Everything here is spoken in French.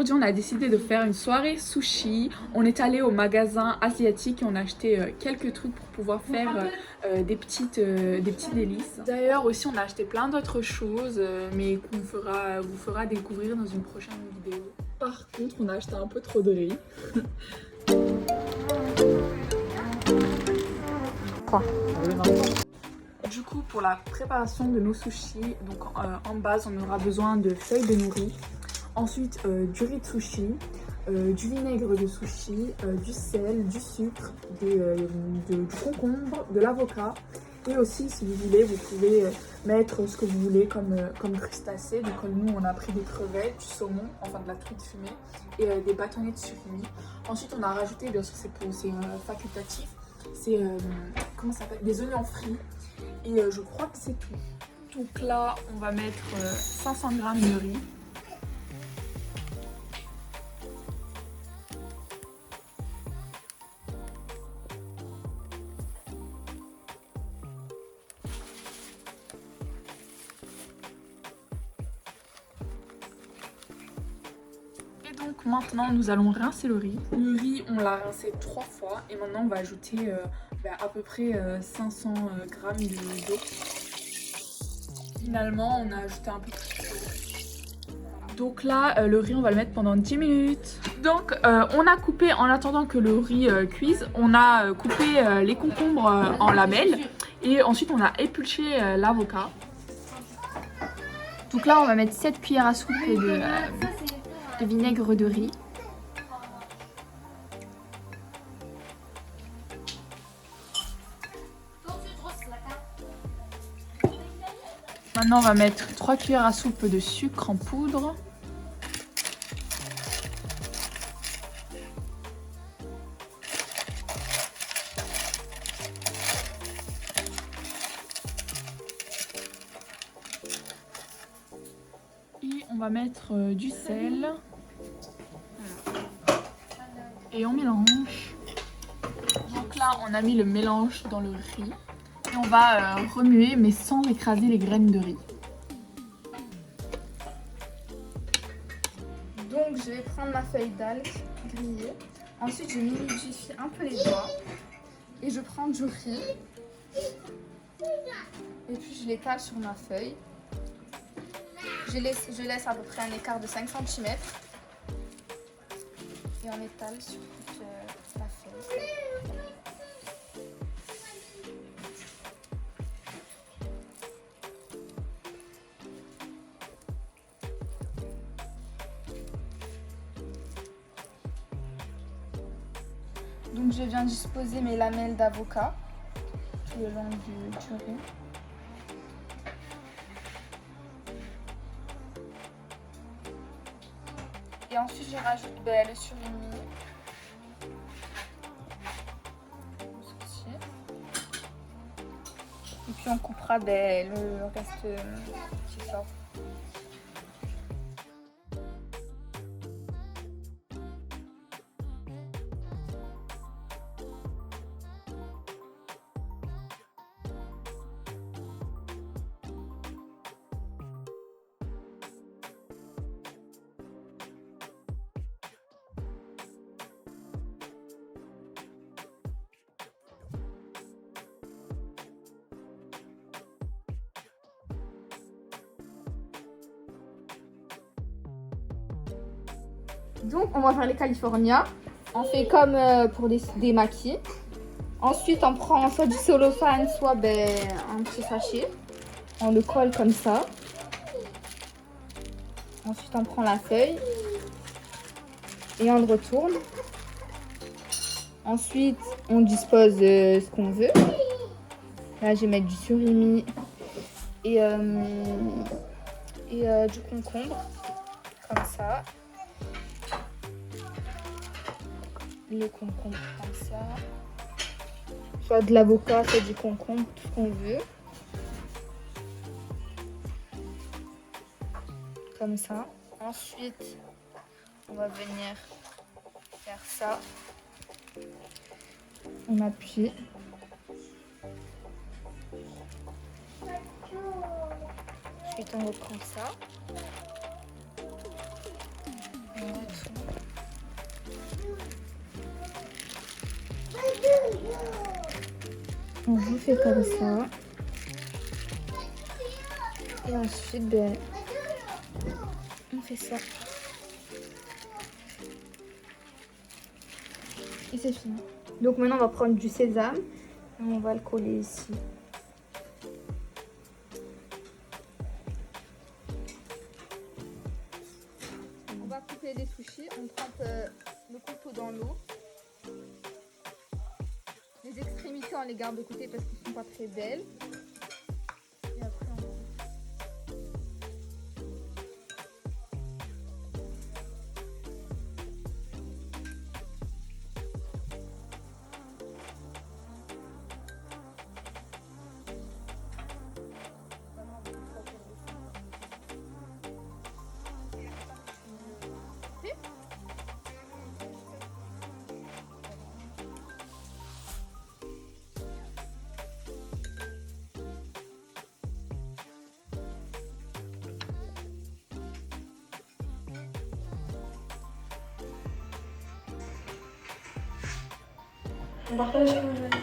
aujourd'hui on a décidé de faire une soirée sushi. On est allé au magasin asiatique et on a acheté quelques trucs pour pouvoir faire des petits délices. D'ailleurs aussi on a acheté plein d'autres choses mais qu'on vous fera découvrir dans une prochaine vidéo. Par contre on a acheté un peu trop de riz. Quoi? Du coup pour la préparation de nos sushis, donc en base on aura besoin de feuilles de nori. Ensuite, du riz de sushi, du vinaigre de sushi, du sel, du sucre, du concombre, de l'avocat. Et aussi, si vous voulez, vous pouvez mettre ce que vous voulez comme crustacés. Donc nous, on a pris des crevettes, du saumon, enfin de la truite fumée, et des bâtonnets de surimi. Ensuite, on a rajouté, bien sûr, c'est facultatif, c'est comment ça s'appelle, des oignons frits. Et je crois que c'est tout. Donc là, on va mettre 500 g de riz. Donc maintenant nous allons rincer le riz. Le riz on l'a rincé 3 fois et maintenant on va ajouter à peu près 500 g d'eau. Finalement on a ajouté un peu plus. Donc là le riz on va le mettre pendant 10 minutes. Donc on a coupé, en attendant que le riz cuise, on a coupé les concombres en lamelles et ensuite on a épluché l'avocat. Donc là on va mettre 7 cuillères à soupe de vinaigre de riz. Maintenant on va mettre 3 cuillères à soupe de sucre en poudre. Et on va mettre du sel. Et on mélange. Donc là on a mis le mélange dans le riz. Et on va remuer mais sans écraser les graines de riz. Donc je vais prendre ma feuille d'algue grillée. Ensuite je minifie un peu les doigts. Et je prends du riz. Et puis je l'étale sur ma feuille. Je laisse à peu près un écart de 5 cm. Et on étale sur toute la feuille. Donc je viens disposer mes lamelles d'avocat tout le long du riz. Et ensuite je rajoute le surimi. Et puis on coupera le reste qui sort. Donc on va faire les California. On fait comme pour des maquis. Ensuite on prend soit du cellophane, soit un petit sachet. On le colle comme ça. Ensuite on prend la feuille et on le retourne. Ensuite on dispose ce qu'on veut. Là je vais mettre du surimi et du concombre comme ça. Le concombre comme ça, soit de l'avocat, soit du concombre, tout ce qu'on veut, comme ça. Ensuite on va venir faire ça, on appuie, ensuite on reprend ça, on met On vous fait comme ça. Et ensuite, ben, on fait ça. Et c'est fini. Donc maintenant, on va prendre du sésame et on va le coller ici. On va couper les sushis. On trempe le couteau dans l'eau. Les extrémités, on les garde de côté parce qu'ils sont pas très belles. Et après, on... On partage.